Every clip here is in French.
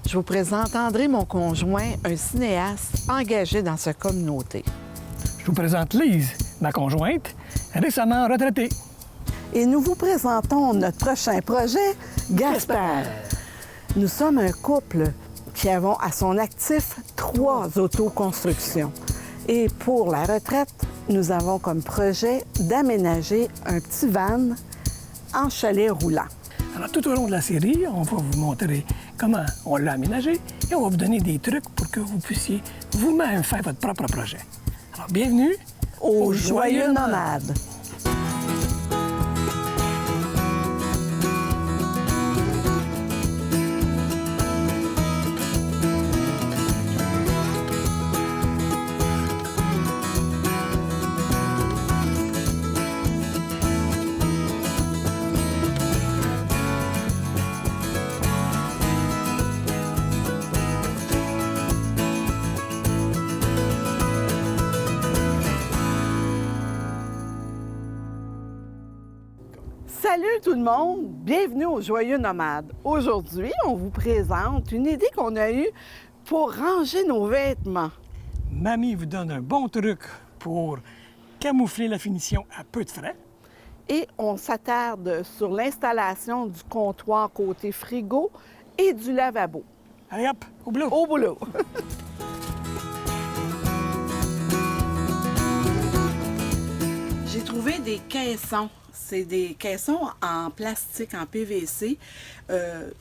Je vous présente André, mon conjoint, un cinéaste engagé dans sa communauté. Je vous présente Lise, ma conjointe, récemment retraitée. Et nous vous présentons notre prochain projet, Gaspard. Nous sommes un couple qui avons à son actif 3 autoconstructions. Et pour la retraite, nous avons comme projet d'aménager un petit van en chalet roulant. Alors, tout au long de la série, on va vous montrer comment on l'a aménagé et on va vous donner des trucs pour que vous puissiez vous-même faire votre propre projet. Alors, bienvenue Aux Joyeux Nomades. Salut tout le monde, bienvenue aux Joyeux Nomades. Aujourd'hui, on vous présente une idée qu'on a eue pour ranger nos vêtements. Mamie vous donne un bon truc pour camoufler la finition à peu de frais. Et on s'attarde sur l'installation du comptoir côté frigo et du lavabo. Allez hop, au boulot! Au boulot! J'ai trouvé des caissons. C'est des caissons en plastique, en PVC.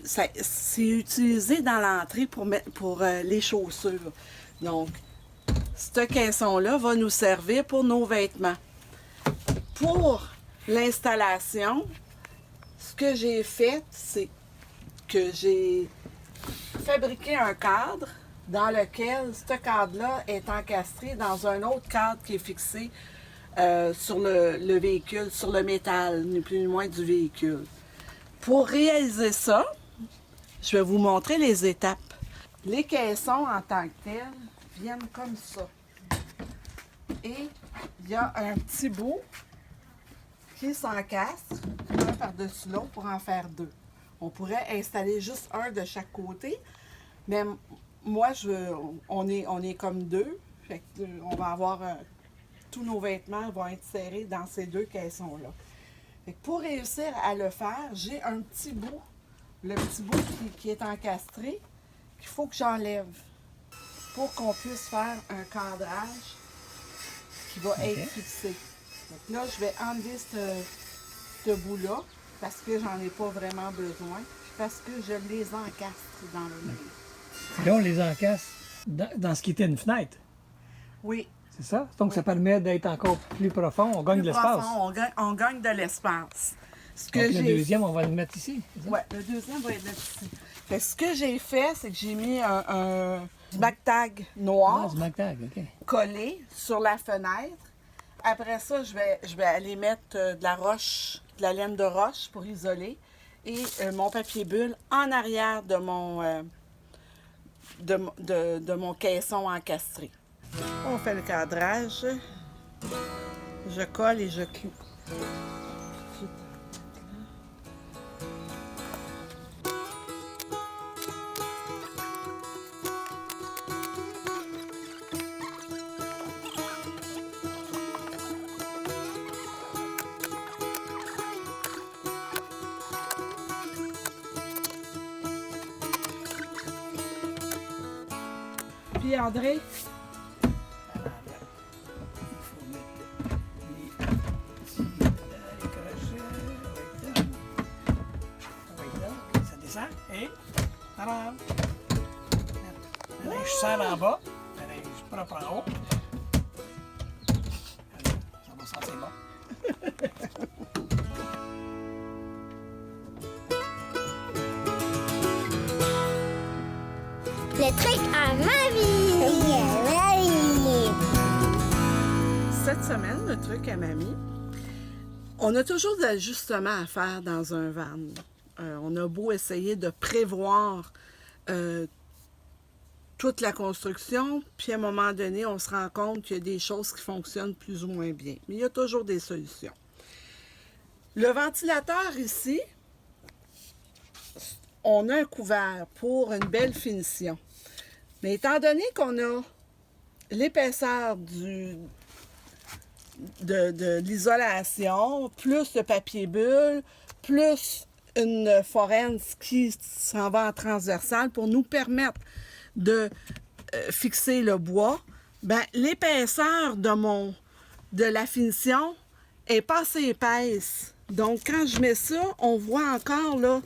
C'est utilisé dans l'entrée pour les chaussures. Donc, ce caisson-là va nous servir pour nos vêtements. Pour l'installation, ce que j'ai fait, c'est que j'ai fabriqué un cadre dans lequel ce cadre-là est encastré dans un autre cadre qui est fixé sur le véhicule, sur le métal, ni plus ni moins du véhicule. Pour réaliser ça, je vais vous montrer les étapes. Les caissons en tant que tels viennent comme ça. Et il y a un petit bout qui s'encastre, un par-dessus l'autre, pour en faire 2. On pourrait installer juste un de chaque côté, mais moi, on est comme 2. Fait que, on va avoir... tous nos vêtements vont être serrés dans ces 2 caissons-là. Pour réussir à le faire, j'ai un petit bout, le petit bout qui est encastré, qu'il faut que j'enlève pour qu'on puisse faire un cadrage qui va être fixé. Donc là, je vais enlever ce bout-là parce que j'en ai pas vraiment besoin, parce que je les encastre dans le mur. Là, on les encasse dans ce qui était une fenêtre. Oui. C'est ça? Donc, ça permet d'être encore plus profond. On gagne de l'espace. On gagne de l'espace. Donc, le deuxième, on va le mettre ici. Oui, le deuxième va être ici. Fait que ce que j'ai fait, c'est que j'ai mis un MacTag noir du MacTag, OK. Collé sur la fenêtre. Après ça, je vais aller mettre de la roche, de la laine de roche pour isoler. Et mon papier bulle en arrière de mon caisson encastré. On fait le cadrage, je colle et je cloue. Puis André, et tadam! Le linge sale en bas, le linge propre en haut. Ça va sentir bon. Le truc à mamie! Cette semaine, le truc à mamie, on a toujours des ajustements à faire dans un van. On a beau essayer de prévoir toute la construction, puis à un moment donné, on se rend compte qu'il y a des choses qui fonctionnent plus ou moins bien. Mais il y a toujours des solutions. Le ventilateur ici, on a un couvert pour une belle finition. Mais étant donné qu'on a l'épaisseur de l'isolation, plus le papier bulle, plus une forêne qui s'en va en transversale pour nous permettre de fixer le bois, ben, l'épaisseur de la finition est pas assez épaisse. Donc, quand je mets ça, on voit encore, là,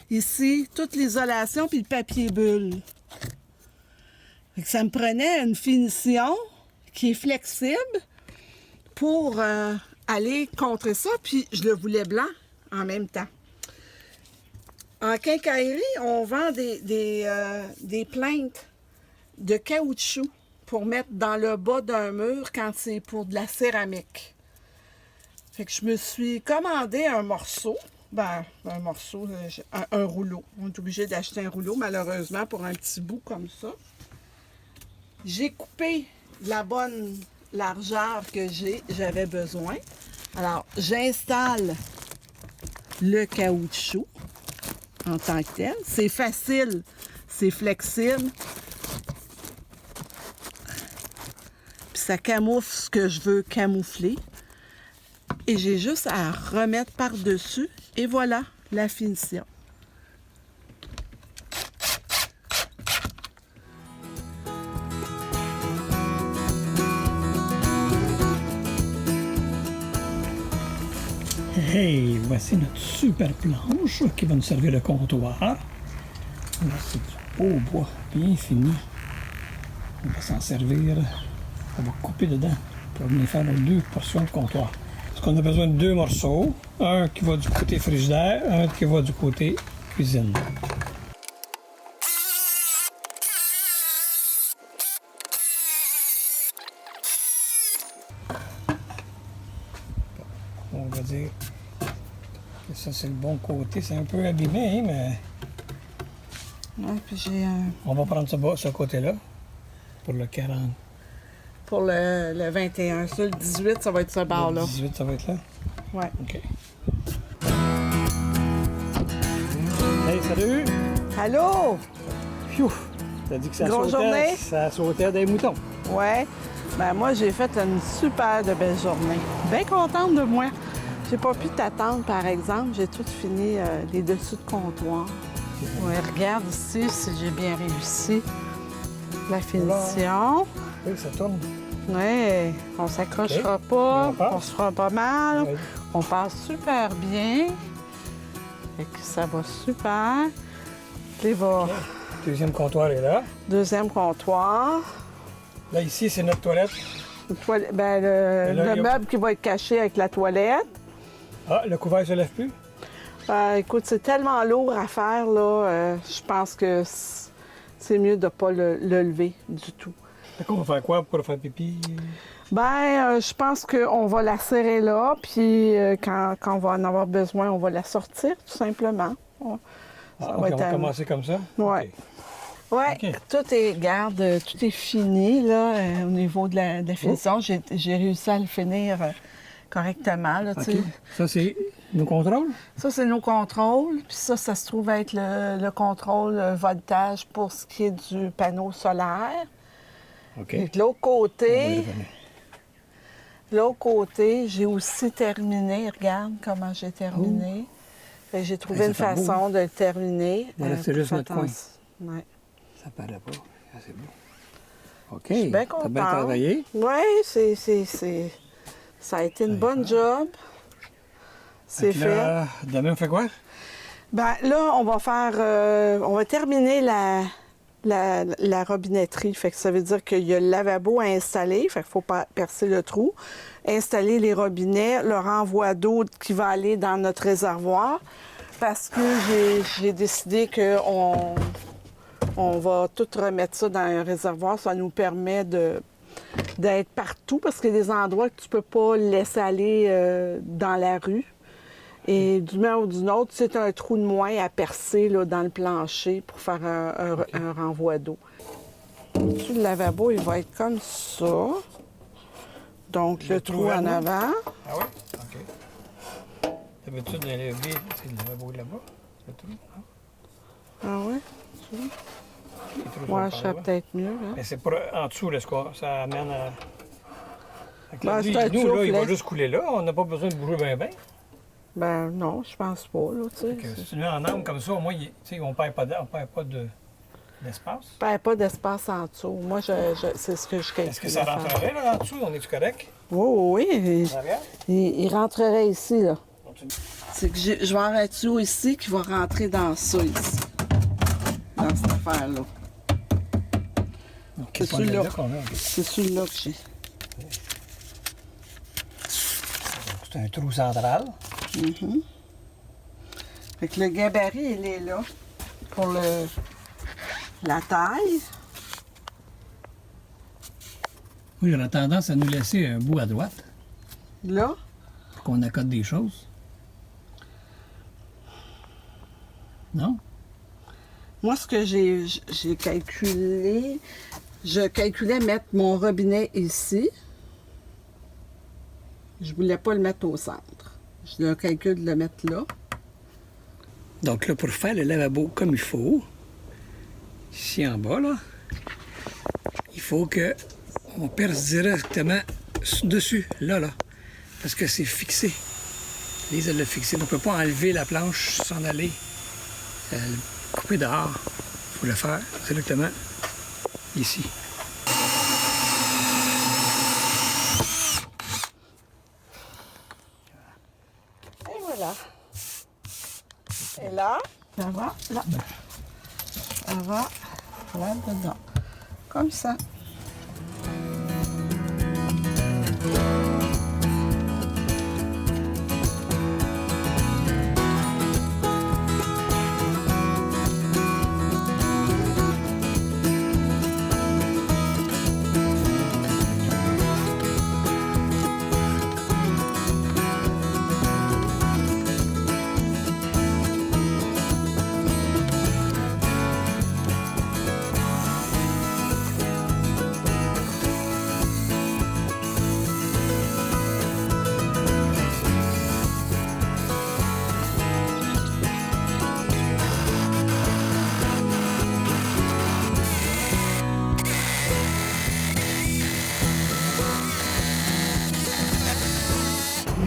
ici, toute l'isolation puis le papier bulle. Fait que ça me prenait une finition qui est flexible pour aller contre ça, puis je le voulais blanc en même temps. En quincaillerie, on vend des plaintes de caoutchouc pour mettre dans le bas d'un mur quand c'est pour de la céramique. Fait que je me suis commandé un morceau. Ben, un morceau, un rouleau. On est obligé d'acheter un rouleau, malheureusement, pour un petit bout comme ça. J'ai coupé la bonne largeur que j'avais besoin. Alors, j'installe le caoutchouc en tant que tel. C'est facile, c'est flexible. Puis ça camoufle ce que je veux camoufler. Et j'ai juste à remettre par-dessus. Et voilà la finition. Hey, voici notre super planche qui va nous servir de comptoir. Là, c'est du beau bois bien fini. On va s'en servir. On va couper dedans pour venir faire nos 2 portions de comptoir. Parce qu'on a besoin de 2 morceaux. Un qui va du côté frigidaire, un qui va du côté cuisine. On va dire que ça, c'est le bon côté. C'est un peu abîmé, hein, mais Ouais, puis j'ai on va prendre ce côté-là pour le 40. pour le 21. Ça, le 18, ça va être ce bar-là. Le 18, ça va être là? Ouais. OK. Hey, salut! Allô? Pfiou! T'as dit que ça Grosse sautait, journée? ça sautait des moutons. Ouais. Ben moi, j'ai fait une super de belle journée. Bien contente de moi. J'ai pas pu t'attendre, par exemple. J'ai tout fini les dessous de comptoir. Ouais, regarde ici si j'ai bien réussi. La finition. Oui, ça tourne. Ouais, on s'accrochera pas, On passe. on se fera pas mal. Oui. On passe super bien. Fait que ça va super. Les va. Deuxième comptoir est là. Deuxième comptoir. Là, ici, c'est notre toilette. Ben, là, le il y a- meuble qui va être caché avec la toilette. Ah, le couvert se lève plus? Écoute, c'est tellement lourd à faire, là. Je pense que c'est mieux de ne pas le lever du tout. D'accord, on va faire quoi pour faire pipi? Ben, je pense qu'on va la serrer là, puis quand on va en avoir besoin, on va la sortir, tout simplement. Ah, va OK, être on va à- commencer comme ça? Ouais. OK. Oui, OK. tout est, regarde, tout est fini, là, au niveau de la finition. J'ai réussi à le finir correctement, là, tu OK. sais. Ça, c'est nos contrôles? Ça, c'est nos contrôles. Puis ça se trouve être le contrôle voltage pour ce qui est du panneau solaire. OK. Et de l'autre côté, j'ai aussi terminé. Regarde comment j'ai terminé. Fait que j'ai trouvé Hey, une ça fait beau, façon de le terminer. Voilà, c'est juste notre coin. Ouais. Ça paraît pas. Ah, c'est beau. OK. Je suis bien T'as contente. bien travaillé? Oui, ça a été une bonne job. C'est Fait que fait. là, demain, on fait quoi? Ben là, on va terminer la robinetterie. Fait que ça veut dire qu'il y a le lavabo à installer. Fait qu'il faut percer le trou. Installer les robinets, le renvoi d'eau qui va aller dans notre réservoir. Parce que j'ai décidé qu'on va tout remettre ça dans un réservoir. Ça nous permet d'être partout parce qu'il y a des endroits que tu peux pas laisser aller dans la rue. Et d'une manière ou d'une autre, c'est un trou de moins à percer là, dans le plancher pour faire un renvoi d'eau. Au-dessus, le lavabo, il va être comme ça. Donc, le trou en avant. Ah oui? OK. D'habitude, dans les leviers, c'est le lavabo là-bas, le trou. Hein? Ah ouais? Les trous Moi, sont je par serais là. peut-être mieux. Hein? Mais c'est pour en dessous, là, ça amène à. Fait que Ben, lui, c'est un nous, là, il va soufflet. juste couler là. On n'a pas besoin de bouger bien. Ben non, je pense pas, là, tu sais. Si tu le mets en angle comme ça, au moins, tu sais, on perd pas d'espace. Je perds pas d'espace en dessous. Moi, c'est ce que je calcule. Est-ce que ça rentrerait là en dessous? On est-tu correct? Oui, oui. En arrière? Il rentrerait ici, là. Continue. C'est que je vais avoir un tuyau ici qui va rentrer dans ça, ici. Dans cette affaire-là. Donc, C'est pas celui-là. là qu'on a. C'est celui-là que j'ai. C'est un trou central. Fait que le gabarit, il est là. Pour la taille. Oui, j'aurais tendance à nous laisser un bout à droite Là. pour qu'on accorde des choses. Non? Moi, ce que j'ai calculé, je calculais mettre mon robinet ici. Je voulais pas le mettre au centre. Je le calcule de le mettre là. Donc là, pour faire le lavabo comme il faut, ici en bas, là, il faut que on perce directement dessus, là, parce que c'est fixé. Lise, elle l'a fixé. Donc, on ne peut pas enlever la planche, s'en aller, le couper dehors. Il faut le faire directement ici. Et voilà. Et là, ça va là. Ça va là-dedans. Comme ça.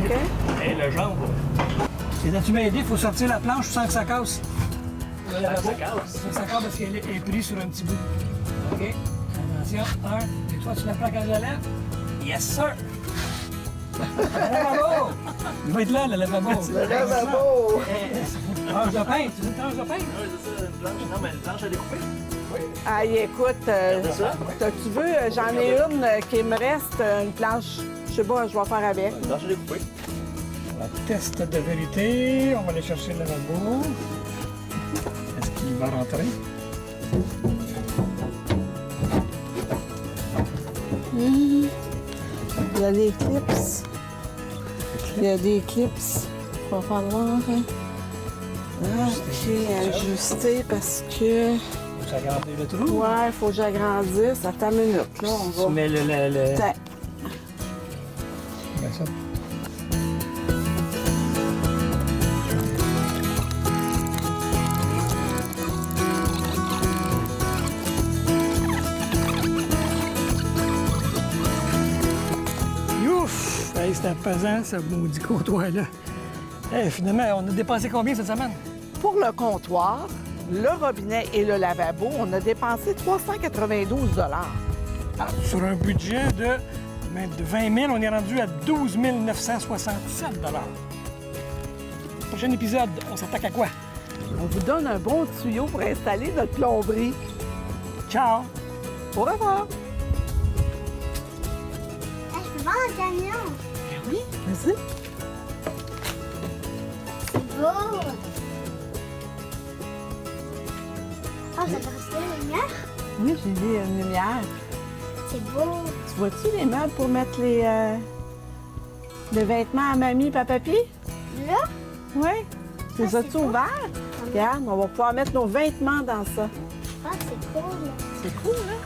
OK? Et le jambe. Et tu m'as aidé, il faut sortir la planche sans que ça casse. Le lavabo, ça casse parce qu'elle est prise sur un petit bout. OK? Attention, 1. Et toi, tu la plaques à la lèvre? Yes, sir! Le lavabo! Il va être là, le lavabo. Le lavabo! Tranche de pain, tu veux une tranche de pain? Oui, c'est ça, une planche. Non, mais une planche à découper. Aïe, écoute, tu veux, j'en ai une qui me reste, une planche. Je sais pas, je vais faire avec. Une planche à découper. La test de vérité, on va aller chercher le lavabo. Est-ce qu'il va rentrer? Il y a des clips. Il y a des clips. Il va falloir ajuster parce que... Vous agrandez le trou? Ouais, il faut que j'agrandisse. Attends une minute, là, on Tu va... mets le... Tiens. Ben, ça. Youf! Hey, c'était pesant, ce maudit comptoir-là. Hey, finalement, on a dépensé combien cette semaine? Pour le comptoir, le robinet et le lavabo, on a dépensé 392 Sur un budget de 20 000, on est rendu à 12 967 Prochain épisode, on s'attaque à quoi? On vous donne un bon tuyau pour installer notre plomberie. Ciao! Au revoir! Je peux voir un camion. Oui, vas-y. C'est beau. Oh, ça peut rester la lumière. Oui, j'ai vu une lumière. C'est beau. Tu vois-tu les meubles pour mettre les vêtements à mamie et à papy? Là, Oui. Les c'est as-tu beau. ouverts? Regarde, on va pouvoir mettre nos vêtements dans ça. ah, c'est cool. C'est cool, hein?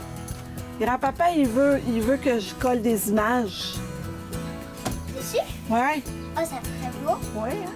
Grand-papa, il veut que je colle des images. Dessus? Ouais. Oh, ça ferait beau. Oui, hein?